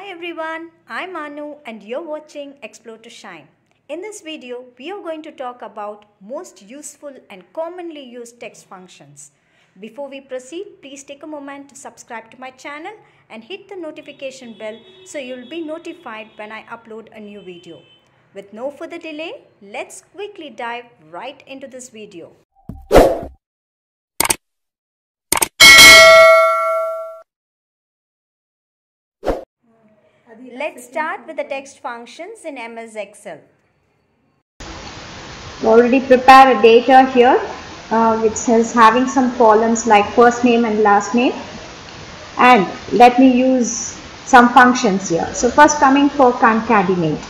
Hi everyone, I'm Anu and you're watching Explore to Shine. In this video, we are going to talk about most useful and commonly used text functions. Before we proceed, please take a moment to subscribe to my channel and hit the notification bell so you'll be notified when I upload a new video. With no further delay, let's quickly dive right into this video. Let's start with the text functions in MS Excel. Already prepared a data here which is having some columns like first name and last name, and let me use some functions here. So first, coming for concatenate.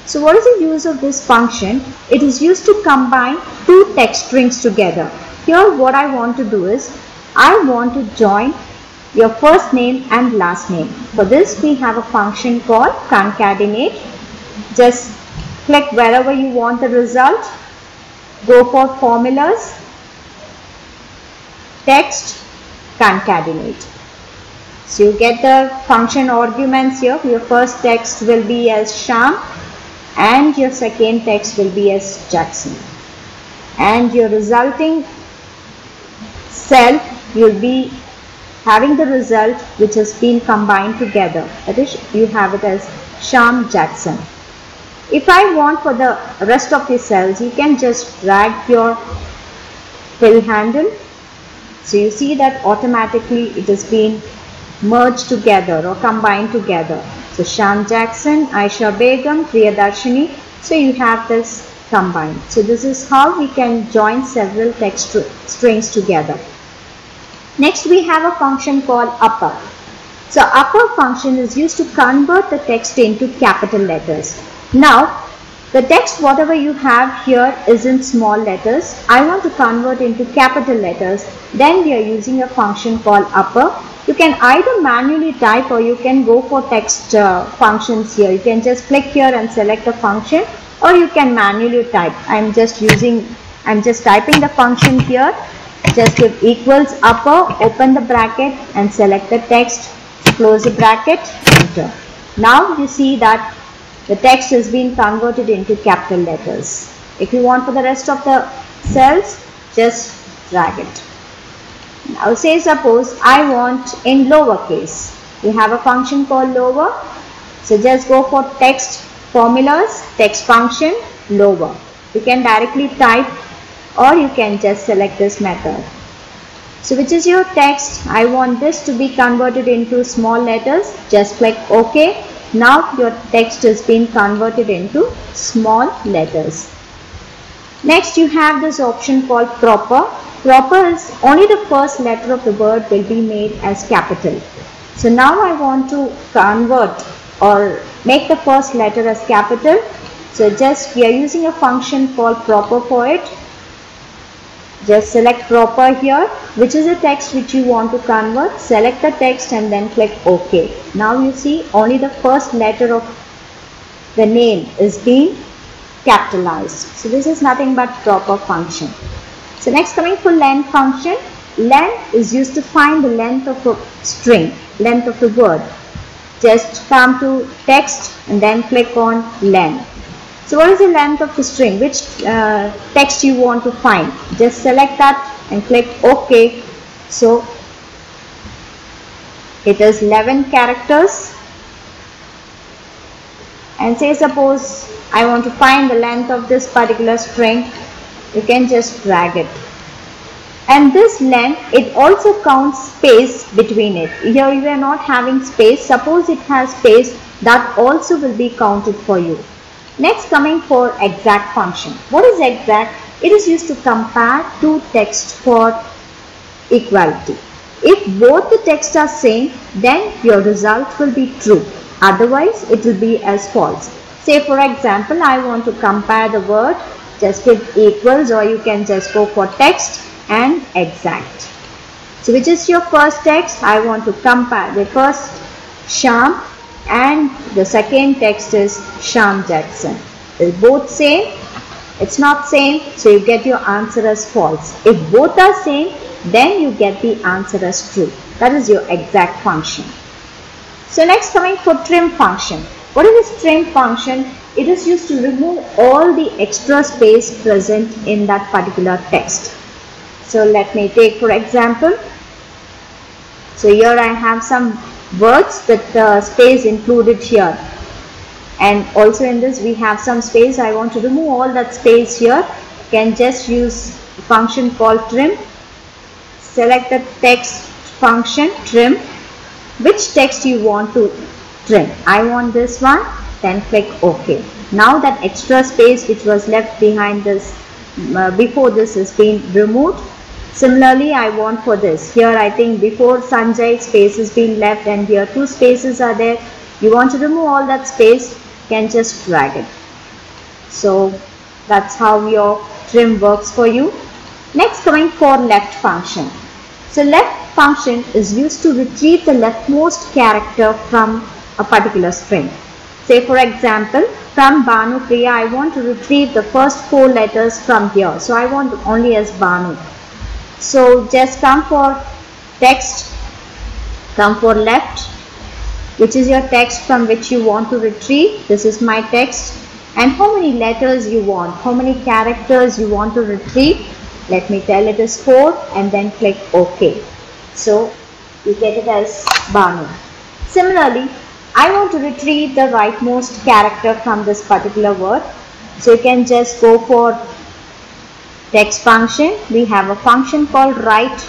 So what is the use of this function? It is used to combine two text strings together. Here what I want to do is I want to join your first name and last name. For this we have a function called concatenate. Just click wherever you want the result, go for formulas, text, concatenate. So you get the function arguments here. Your first text will be as Shyam and your second text will be as Jackson, and your resulting cell you'll be having the result which has been combined together, that is you have it as Shyam Jackson. If I want for the rest of the cells, you can just drag your fill handle. So you see that automatically it has been merged together or combined together. So Shyam Jackson, Aisha Begum, Priyadarshini. So you have this combined. So this is how we can join several text strings together. Next we have a function called upper. So upper function is used to convert the text into capital letters. Now the text whatever you have here is in small letters. I want to convert into capital letters. Then we are using a function called upper. You can either manually type or you can go for text functions here. You can just click here and select a function, or you can manually type. I'm just typing the function here. Just give equals upper, open the bracket and select the text, close the bracket, enter. Now you see that the text has been converted into capital letters. If you want for the rest of the cells, just drag it. Now say suppose I want in lowercase. We have a function called lower. So just go for text formulas, text function, lower. You can directly type or you can just select this method. So which is your text? I want this to be converted into small letters. Just click OK. Now your text has been converted into small letters. Next you have this option called proper. Proper is only the first letter of the word will be made as capital. So now I want to convert or make the first letter as capital. So just we are using a function called proper for it. Just select proper here, which is a text which you want to convert. Select the text and then click OK. Now you see only the first letter of the name is being capitalized. So this is nothing but proper function. So next, coming for len function. Len is used to find the length of a string, length of the word. Just come to text and then click on len. So what is the length of the string? Which text you want to find? Just select that and click OK. So it is 11 characters. And say suppose I want to find the length of this particular string. You can just drag it. And this length, it also counts space between it. Here you are not having space. Suppose it has space, that also will be counted for you. Next, coming for exact function. What is exact? It is used to compare two texts for equality. If both the texts are same, then your result will be true. Otherwise, it will be as false. Say for example, I want to compare the word. Just give equals, or you can just go for text and exact. So which is your first text? I want to compare the first Shyam and the second text is Shyam Jackson. Is both same? It's not same, so you get your answer as false. If both are same, then you get the answer as true. That is your exact function. So next, coming for trim function. What is this trim function? It is used to remove all the extra space present in that particular text. So let me take for example. So here I have some words with space included here, and also in this we have some space. I want to remove all that space here. Can just use a function called trim. Select the text function trim. Which text you want to trim? I want this one. Then click OK. Now that extra space which was left behind this before this is being removed. Similarly, I want for this. Here I think before Sanjay space is being left, and here 2 spaces are there. You want to remove all that space, can just drag it. So that's how your trim works for you. Next, coming for left function. So left function is used to retrieve the leftmost character from a particular string. Say for example, from Banu Priya, I want to retrieve the first 4 letters from here. So I want only as Banu. So just come for text, come for left, which is your text from which you want to retrieve. This is my text, and how many letters you want, how many characters you want to retrieve. Let me tell it is 4, and then click OK. So you get it as Banu. Similarly, I want to retrieve the rightmost character from this particular word. So you can just go for text function. We have a function called right.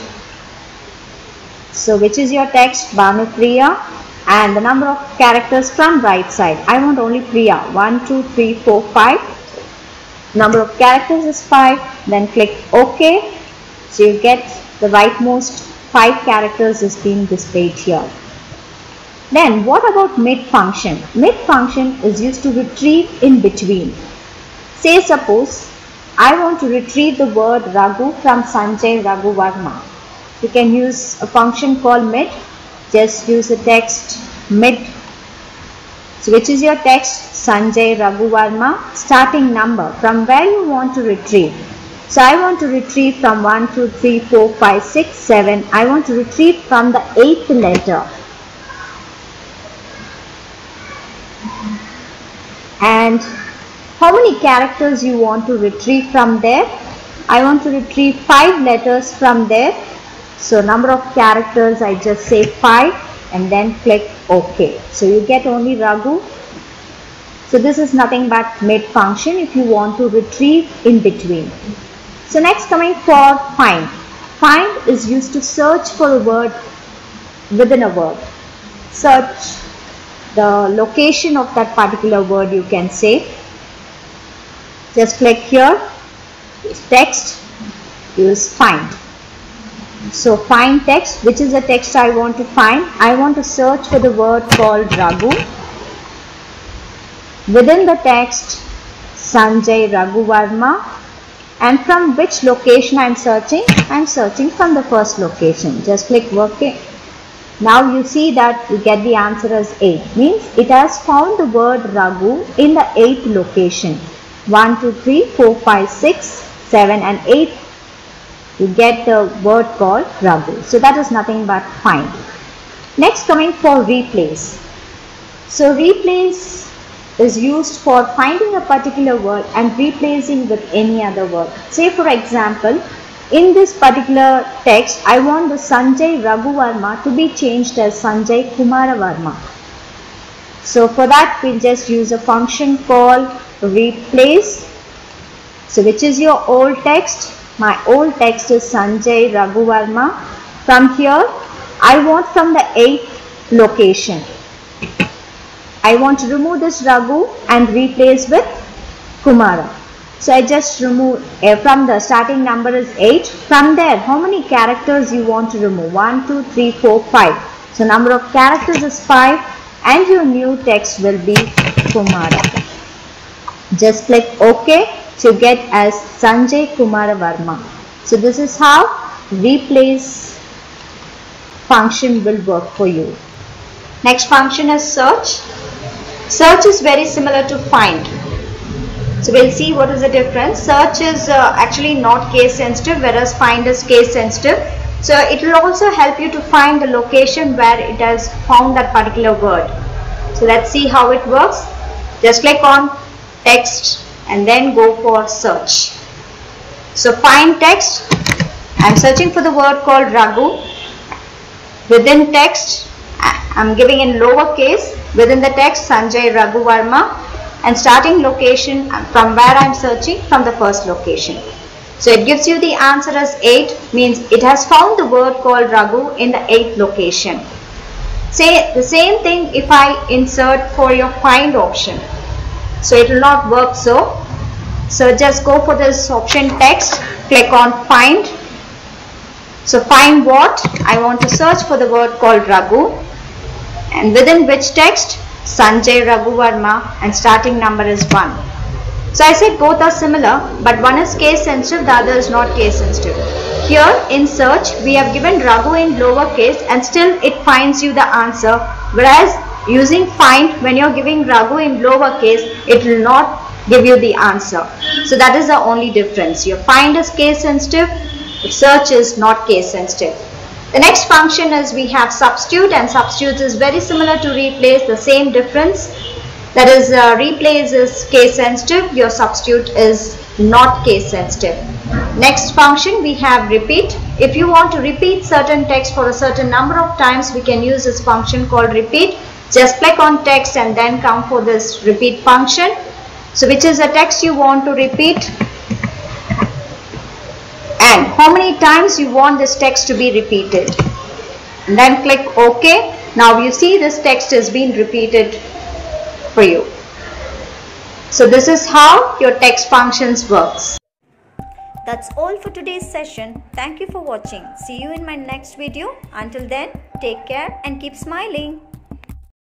So which is your text? Banu Priya, and the number of characters from right side. I want only Priya. 1, 2, 3, 4, 5. Number of characters is 5. Then click OK. So you get the rightmost 5 characters is being displayed here. Then what about mid function? Mid function is used to retrieve in between. Say suppose I want to retrieve the word Raghu from Sanjay Raghu Varma. You can use a function called mid. Just use the text mid. So which is your text? Sanjay Raghu Varma. Starting number, from where you want to retrieve. So I want to retrieve from 1, 2, 3, 4, 5, 6, 7. I want to retrieve from the 8th letter. And how many characters you want to retrieve from there? I want to retrieve 5 letters from there. So number of characters, I just say 5 and then click OK. So you get only Raghu. So this is nothing but mid function if you want to retrieve in between. So next, coming for find. Find is used to search for a word within a word. Search the location of that particular word, you can say. Just click here, text, use find. So find text, which is the text I want to find. I want to search for the word called Raghu. Within the text, Sanjay Raghu Varma. And from which location I am searching? I am searching from the first location. Just click OK. Now you see that you get the answer as 8. Means it has found the word Raghu in the 8th location. 1, 2, 3, 4, 5, 6, 7 and 8. You get the word called Raghu. So that is nothing but find. Next, coming for replace. So replace is used for finding a particular word and replacing with any other word. Say for example, in this particular text, I want the Sanjay Raghu Varma to be changed as Sanjay Kumara Varma. So for that, we'll just use a function called replace. So which is your old text? My old text is Sanjay Raghu Varma. From here, I want from the 8th location. I want to remove this Raghu and replace with Kumara. So I just remove from the starting number is 8. From there, how many characters you want to remove? 1, 2, 3, 4, 5. So number of characters is 5 and your new text will be Kumara. Just click OK to get as Sanjay Kumara Varma. So this is how replace function will work for you. Next function is search. Search is very similar to find. So we'll see what is the difference. Search is actually not case sensitive, whereas find is case sensitive. So it will also help you to find the location where it has found that particular word. So let's see how it works. Just click on text and then go for search. So find text. I'm searching for the word called Raghu. Within text, I'm giving in lowercase. Within the text, Sanjay Raghu Varma. And starting location from where I'm searching, from the first location. So it gives you the answer as 8, means it has found the word called Raghu in the 8th location. Say the same thing if I insert for your find option. So it will not work so. So just go for this option text, click on find. So find what? I want to search for the word called Raghu. And within which text? Sanjay Raghu Varma, and starting number is 1. So I said both are similar, but one is case sensitive, the other is not case sensitive. Here in search, we have given Raghu in lowercase and still it finds you the answer. Whereas using find, when you are giving Raghu in lowercase, it will not give you the answer. So that is the only difference. Your find is case sensitive, search is not case sensitive. The next function is we have substitute, and substitute is very similar to replace, the same difference. That is replace is case sensitive, your substitute is not case sensitive. Next function we have repeat. If you want to repeat certain text for a certain number of times, we can use this function called repeat. Just click on text and then come for this repeat function. So which is the text you want to repeat and how many times you want this text to be repeated. And then click OK. Now you see this text has been repeated for you. So this is how your text functions works. That's all for today's session. Thank you for watching. See you in my next video. Until then, take care and keep smiling.